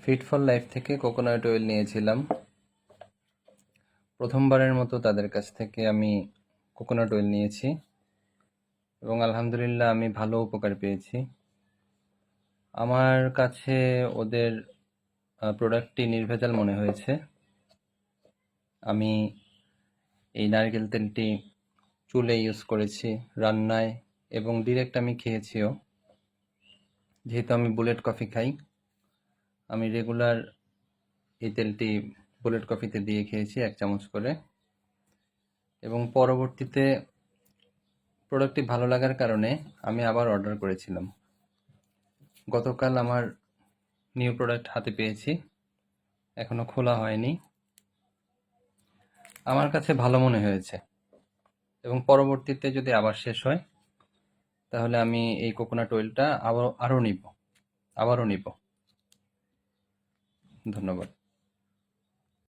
Fit for life থেকে coconut oil নিয়েছিলাম। প্রথমবারের মতো তাদের কাছ থেকে আমি কোকোনাট অয়েল নিয়েছি এবং আলহামদুলিল্লাহ আমি ভালো উপকার পেয়েছি। আমার কাছে ওদের প্রোডাক্টটি নির্ভেজাল মনে হয়েছে। আমি এই নারকেল তেলটি চুলে ইউজ করেছি, রান্নায়, এবং ডিরেক্ট আমি খেয়েছিও। যেহেতু আমি বুলেট কফি খাই, আমি রেগুলার এই তেলটি বুলেট কফিতে দিয়ে খেয়েছি 1 চামচ করে, এবং পরবর্তীতে প্রোডাক্টটি ভালো লাগার কারণে আমি আবার অর্ডার করেছিলাম। গতকাল আমার নিউ প্রোডাক্ট হাতে পেয়েছি, এখনো খোলা হয়নি। আমার কাছে ভালো মনে হয়েছে এবং পরবর্তীতে যদি আবার শেষ হয় তাহলে আমি এই কোকোনাট অয়েলটা আবারও নিব। ধন্যবাদ।